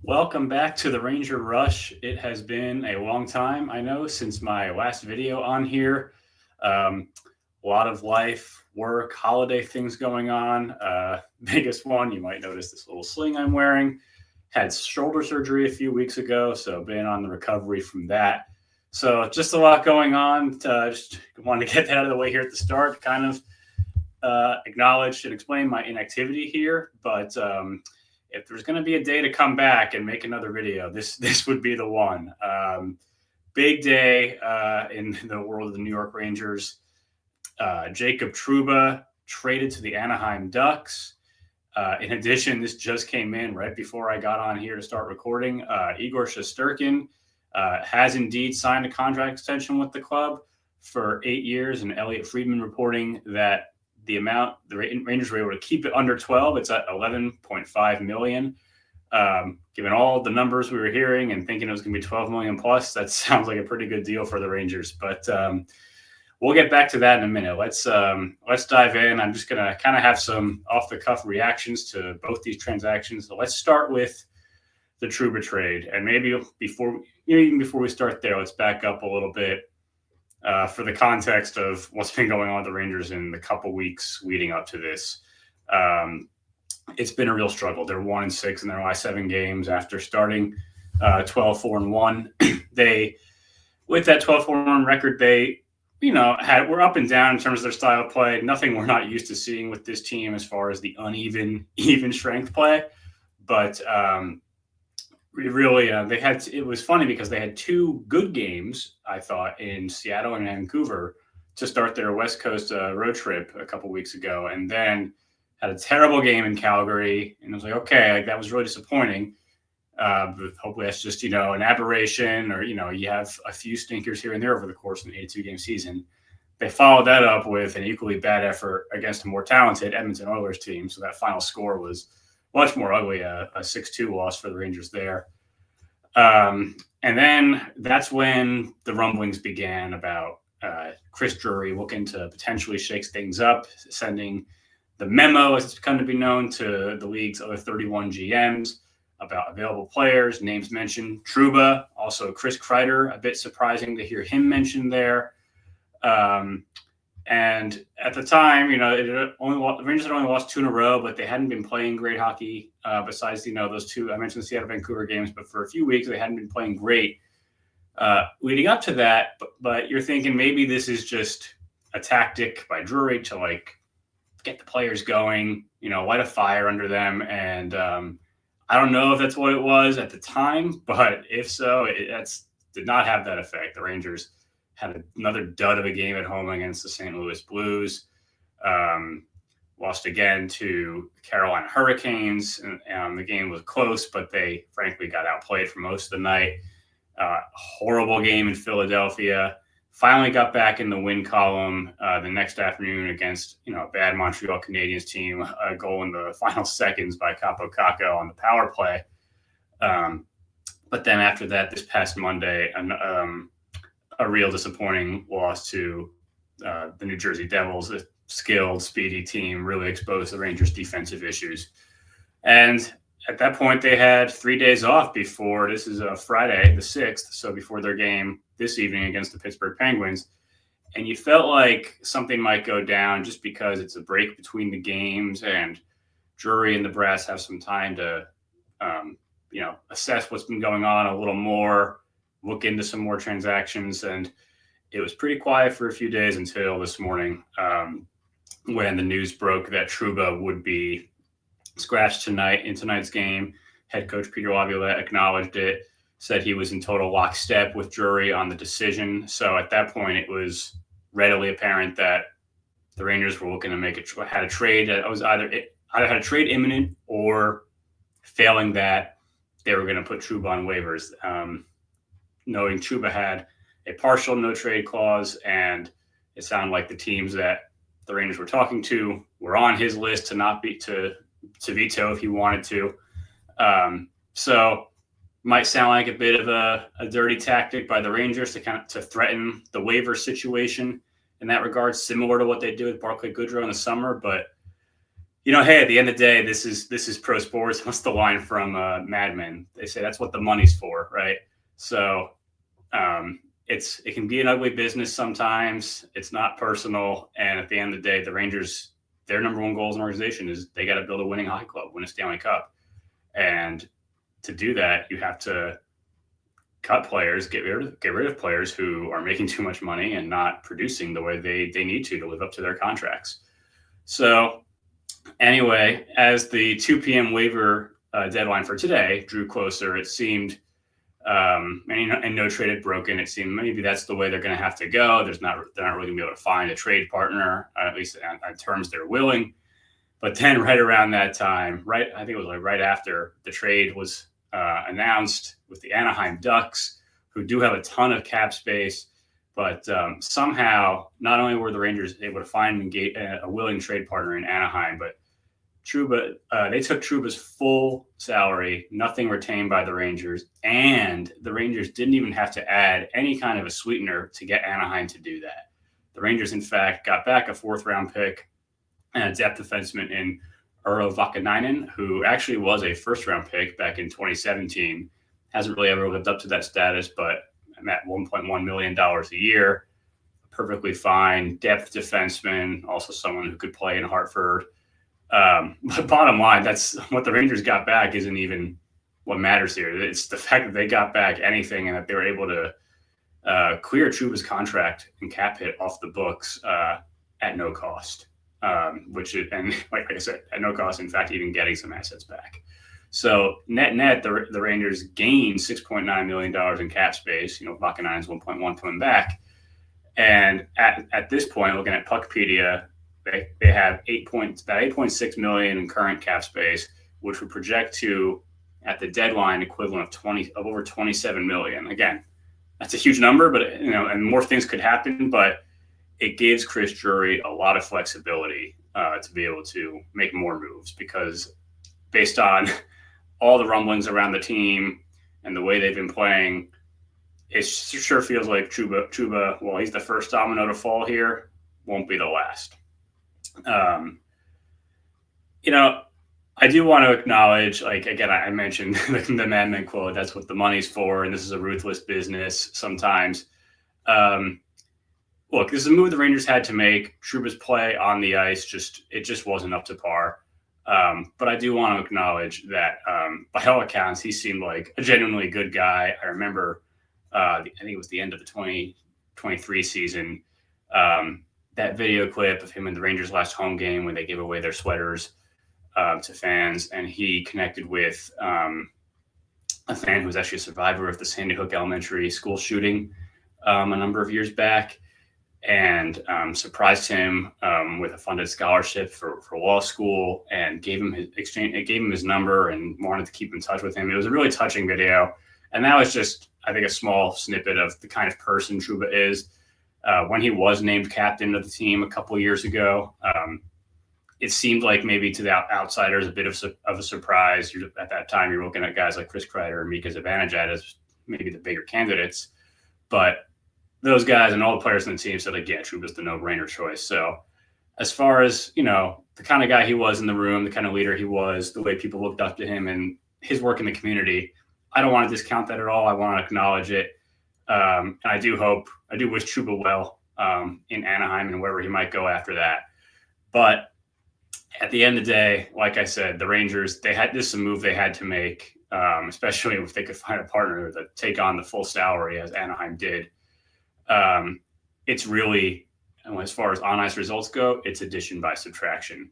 Welcome back to the Ranger Rush. It has been a long time, I know, since my last video on here. A lot of life, work, holiday things going on. Biggest one, you might notice this little sling I'm wearing. Had shoulder surgery a few weeks ago, so been on the recovery from that. So just a lot going on. Just wanted to get that out of the way here at the start, kind of acknowledge and explain my inactivity here, but if there's going to be a day to come back and make another video, this would be the one. Big day in the world of the New York Rangers. Jacob Trouba traded to the Anaheim Ducks. In addition, this just came in right before I got on here to start recording. Igor Shesterkin has indeed signed a contract extension with the club for 8 years, and Elliot Friedman reporting that the amount the Rangers were able to keep it under 12. It's at 11.5 million. Given all the numbers we were hearing and thinking it was going to be 12 million plus, that sounds like a pretty good deal for the Rangers. But we'll get back to that in a minute. Let's dive in. I'm just going to kind of have some off the cuff reactions to both these transactions. So let's start with the Trouba trade, and maybe even before we start there, let's back up a little bit. For the context of what's been going on with the Rangers in the couple weeks leading up to this. It's been a real struggle. They're 1-6 in their last 7 games after starting 12-4-1. They, with that 12-4-1 record, they, were up and down in terms of their style of play. Nothing we're not used to seeing with this team as far as the even strength play. But really, it was funny because they had 2 good games, I thought, in Seattle and Vancouver to start their West Coast road trip a couple weeks ago, and then had a terrible game in Calgary. And I was like, okay, that was really disappointing. But hopefully that's just, an aberration, or, you have a few stinkers here and there over the course of an 82-game season. They followed that up with an equally bad effort against a more talented Edmonton Oilers team. So that final score was much more ugly, a 6-2 loss for the Rangers there. And then that's when the rumblings began about Chris Drury looking to potentially shake things up, sending the memo, as it's come to be known, to the league's other 31 GMs about available players. Names mentioned Trouba, also Chris Kreider, a bit surprising to hear him mentioned there. And at the time, the Rangers had only lost 2 in a row, but they hadn't been playing great hockey. Besides, those 2 I mentioned, the Seattle Vancouver games, but for a few weeks they hadn't been playing great leading up to that. But you're thinking maybe this is just a tactic by Drury to get the players going, light a fire under them. And I don't know if that's what it was at the time, but if so, it did not have that effect. The Rangers had another dud of a game at home against the St. Louis Blues. Lost again to the Carolina Hurricanes. And the game was close, but they frankly got outplayed for most of the night. Horrible game in Philadelphia. Finally got back in the win column the next afternoon against a bad Montreal Canadiens team. A goal in the final seconds by Kaapo Kakko on the power play. But then after that, this past Monday, a real disappointing loss to the New Jersey Devils, a skilled, speedy team, really exposed the Rangers' defensive issues. And at that point, they had 3 days off before, this is a Friday, the 6th, so before their game this evening against the Pittsburgh Penguins. And you felt like something might go down just because it's a break between the games, and Drury and the Brass have some time to, assess what's been going on a little more, look into some more transactions. And it was pretty quiet for a few days until this morning when the news broke that Trouba would be scratched in tonight's game. Head coach Peter Laviolette acknowledged it, said he was in total lockstep with Drury on the decision. So at that point, it was readily apparent that the Rangers were looking to had a trade that was either had a trade imminent, or failing that, they were going to put Trouba on waivers. Knowing Trouba had a partial no trade clause, and it sounded like the teams that the Rangers were talking to were on his list to veto if he wanted to. So might sound like a bit of a dirty tactic by the Rangers to threaten the waiver situation in that regard, similar to what they did with Barclay Goodrow in the summer. But Hey, at the end of the day, this is pro sports. What's the line from Mad Men? They say that's what the money's for, right? So it can be an ugly business sometimes. It's not personal, and at the end of the day, the Rangers, their number one goal as an organization is they got to build a winning hockey club, win a Stanley Cup, and to do that, you have to cut players, get rid of players who are making too much money and not producing the way they need to live up to their contracts. So anyway, as the 2 p.m. waiver deadline for today drew closer, it seemed, and no trade had broken. It seemed maybe that's the way they're going to have to go. They're not really going to be able to find a trade partner, at least on terms they're willing. But then right around that time, I think it was like right after the trade was announced with the Anaheim Ducks, who do have a ton of cap space, but somehow not only were the Rangers able to find a willing trade partner in Anaheim, but Trouba, they took Trouba's full salary, nothing retained by the Rangers, and the Rangers didn't even have to add any kind of a sweetener to get Anaheim to do that. The Rangers, in fact, got back a 4th-round pick and a depth defenseman in Urho Vakanainen, who actually was a 1st-round pick back in 2017. Hasn't really ever lived up to that status, but at $1.1 million a year, perfectly fine depth defenseman, also someone who could play in Hartford. But bottom line, that's what the Rangers got back isn't even what matters here. It's the fact that they got back anything and that they were able to clear Trouba's contract and cap hit off the books at no cost. And like I said, at no cost, in fact, even getting some assets back. So net, the Rangers gained $6.9 million in cap space. Vakanainen's 1.1 coming back. And at this point, looking at Puckpedia, they have about 8.6 million in current cap space, which would project to, at the deadline, equivalent of over 27 million. Again, that's a huge number, but and more things could happen, but it gives Chris Drury a lot of flexibility to be able to make more moves, because based on all the rumblings around the team and the way they've been playing, it sure feels like Trouba, well, he's the first domino to fall here, won't be the last. I do want to acknowledge, again, I mentioned the Mad Men quote, that's what the money's for, and this is a ruthless business sometimes. Look, this is a move the Rangers had to make. Trouba's play on the ice just wasn't up to par. But I do want to acknowledge that by all accounts, he seemed like a genuinely good guy. I remember, I think it was the end of the 2023 season, that video clip of him in the Rangers' last home game when they gave away their sweaters to fans, and he connected with a fan who was actually a survivor of the Sandy Hook Elementary School shooting a number of years back, and surprised him with a funded scholarship for law school, and gave him his number and wanted to keep in touch with him. It was a really touching video, and that was just, I think, a small snippet of the kind of person Trouba is. When he was named captain of the team a couple of years ago, it seemed like maybe to the outsiders a bit of a surprise. At that time, you're looking at guys like Chris Kreider and Mika Zibanejad as maybe the bigger candidates, but those guys and all the players on the team said, yeah, Trouba's the no-brainer choice. So as far as, the kind of guy he was in the room, the kind of leader he was, the way people looked up to him and his work in the community, I don't want to discount that at all. I want to acknowledge it. And I do wish Trouba well in Anaheim and wherever he might go after that. But at the end of the day, like I said, the Rangers, this is a move they had to make, especially if they could find a partner to take on the full salary as Anaheim did. It's really, as far as on-ice results go, it's addition by subtraction.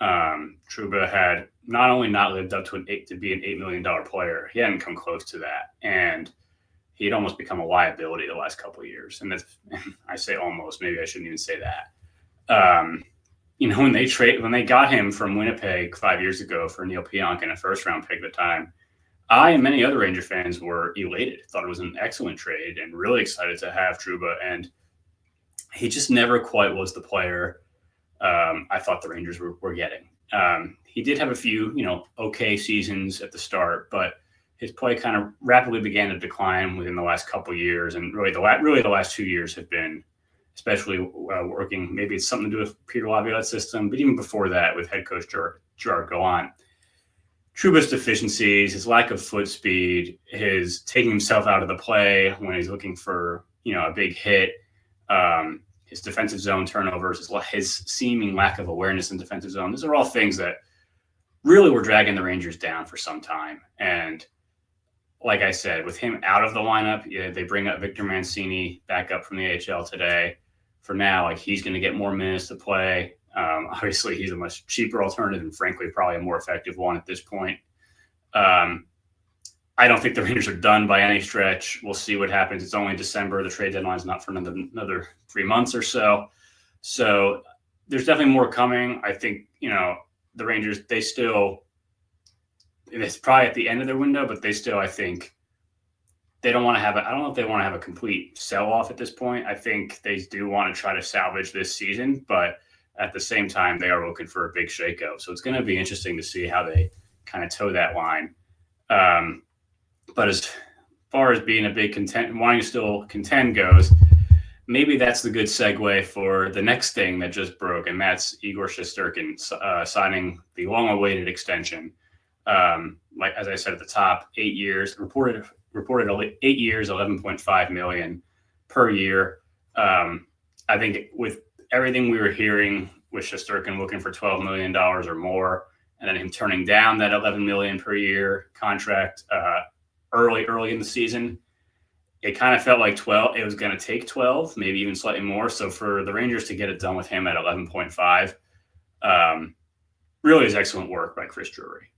Trouba had not only not lived up to be an $8 million player, he hadn't come close to that. And he'd almost become a liability the last couple of years. And I say almost, maybe I shouldn't even say that. When they got him from Winnipeg 5 years ago for Neil Pionk and a 1st-round pick at the time, I and many other Ranger fans were elated, thought it was an excellent trade, and really excited to have Trouba. And he just never quite was the player I thought the Rangers were getting. He did have a few, okay seasons at the start, but his play kind of rapidly began to decline within the last couple of years. And really the last 2 years have been especially working. Maybe it's something to do with Peter Laviolette's system, but even before that, with head coach Gerard Gallant. Trouba's deficiencies, his lack of foot speed, his taking himself out of the play when he's looking for a big hit, his defensive zone turnovers, his seeming lack of awareness in defensive zone. These are all things that really were dragging the Rangers down for some time. And like I said, with him out of the lineup, they bring up Victor Mancini back up from the AHL today. For now, like, he's going to get more minutes to play. Obviously, he's a much cheaper alternative and, frankly, probably a more effective one at this point. I don't think the Rangers are done by any stretch. We'll see what happens. It's only December. The trade deadline is not for another 3 months or so. So there's definitely more coming. I think, the Rangers, it's probably at the end of their window, but they still, I think, they don't want to have I don't know if they want to have a complete sell-off at this point. I think they do want to try to salvage this season, but at the same time, they are looking for a big shakeup. So it's going to be interesting to see how they kind of toe that line. But as far as being a big wanting to still contend goes, maybe that's the good segue for the next thing that just broke, and that's Igor Shesterkin signing the long-awaited extension. Like, as I said at the top, 8 years, reported 8 years, $11.5 million per year. I think with everything we were hearing with Shesterkin looking for $12 million or more, and then him turning down that $11 million per year contract early in the season, it kind of felt like 12. It was going to take 12, maybe even slightly more. So for the Rangers to get it done with him at 11.5, really is excellent work by Chris Drury.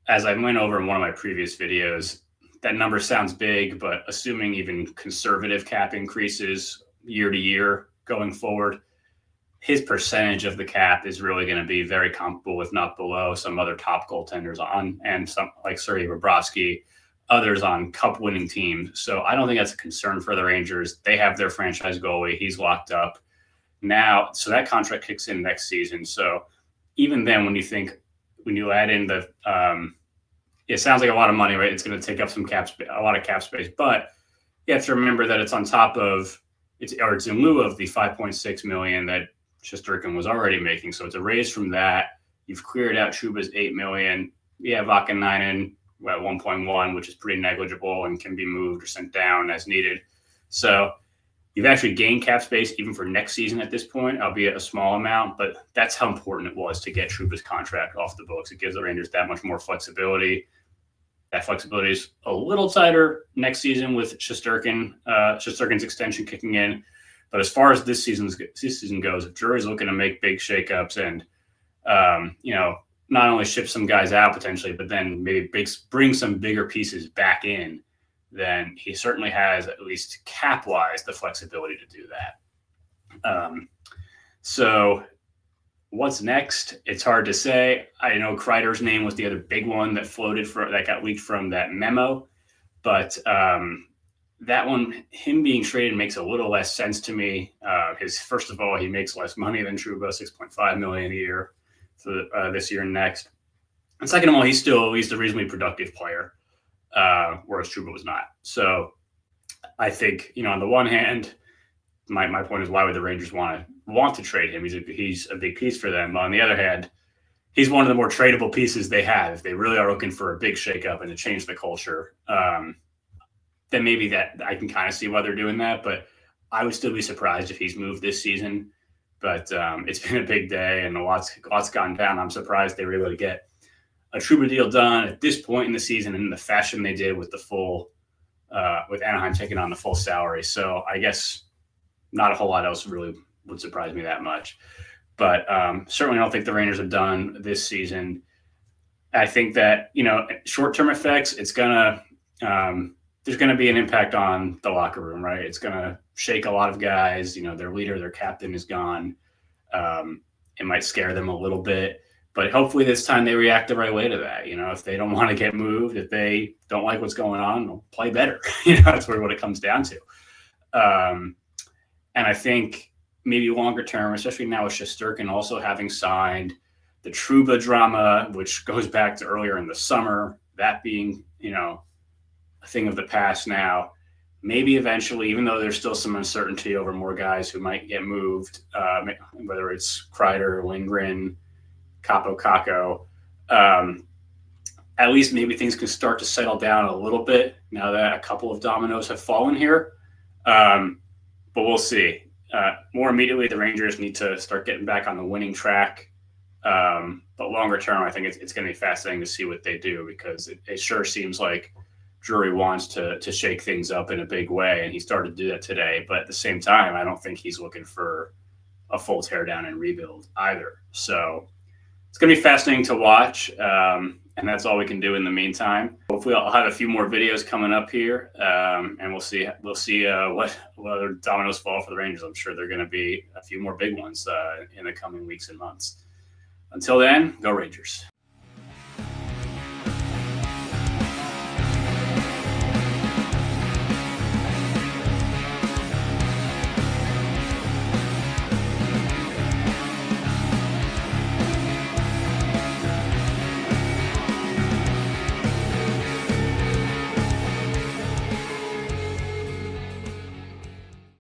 As I went over in one of my previous videos, that number sounds big, but assuming even conservative cap increases year to year going forward, his percentage of the cap is really going to be very comparable, if not below, some other top goaltenders and some like Sergei Bobrovsky, others on cup-winning teams. So I don't think that's a concern for the Rangers. They have their franchise goalie. He's locked up now. So that contract kicks in next season. So even then, when you add in the it sounds like a lot of money, right? It's going to take up a lot of cap space, but you have to remember that it's on top of it's in lieu of the $5.6 million that Shesterkin was already making. So it's a raise from that. You've cleared out Trouba's $8 million. You have Vakanainen at 1.1, which is pretty negligible and can be moved or sent down as needed. So you've actually gained cap space even for next season at this point, albeit a small amount, but that's how important it was to get Trouba's contract off the books. It gives the Rangers that much more flexibility. That flexibility is a little tighter next season with Shesterkin's extension kicking in. But as far as this season goes, if Drury's looking to make big shakeups and, not only ship some guys out potentially, but then maybe bring some bigger pieces back in, then he certainly has, at least cap-wise, the flexibility to do that. So what's next? It's hard to say. I know Kreider's name was the other big one that that got leaked from that memo, but that one, him being traded makes a little less sense to me. First of all, he makes less money than Trouba, $6.5 million a year for this year and next. And second of all, he's still at least a reasonably productive player, whereas Trouba was not. So I think, on the one hand, my point is, why would the Rangers want to trade him? He's a big piece for them. But on the other hand, he's one of the more tradable pieces they have. If they really are looking for a big shakeup and to change the culture, then maybe that I can kind of see why they're doing that. But I would still be surprised if he's moved this season. But it's been a big day and lots gone down. I'm surprised they were able to get a Trouba deal done at this point in the season in the fashion they did with with Anaheim taking on the full salary. So I guess not a whole lot else really would surprise me that much. But certainly I don't think the Rangers are done this season. I think that, short-term effects, there's going to be an impact on the locker room, right? It's going to shake a lot of guys. Their leader, their captain is gone. It might scare them a little bit, but hopefully this time they react the right way to that. If they don't want to get moved, if they don't like what's going on, they'll play better. That's what it comes down to. And I think maybe longer term, especially now with Shesterkin also having signed, the Trouba drama, which goes back to earlier in the summer, that being, a thing of the past now, maybe eventually, even though there's still some uncertainty over more guys who might get moved, whether it's Kreider, Lindgren, Capo Caco, at least maybe things can start to settle down a little bit now that a couple of dominoes have fallen here. But we'll see. More immediately, the Rangers need to start getting back on the winning track. But longer term, I think it's going to be fascinating to see what they do, because it sure seems like Drury wants to shake things up in a big way, and he started to do that today. But at the same time, I don't think he's looking for a full teardown and rebuild either. So it's going to be fascinating to watch, and that's all we can do in the meantime. Hopefully, I'll have a few more videos coming up here, and we'll see what other dominoes fall for the Rangers. I'm sure there are going to be a few more big ones in the coming weeks and months. Until then, go Rangers.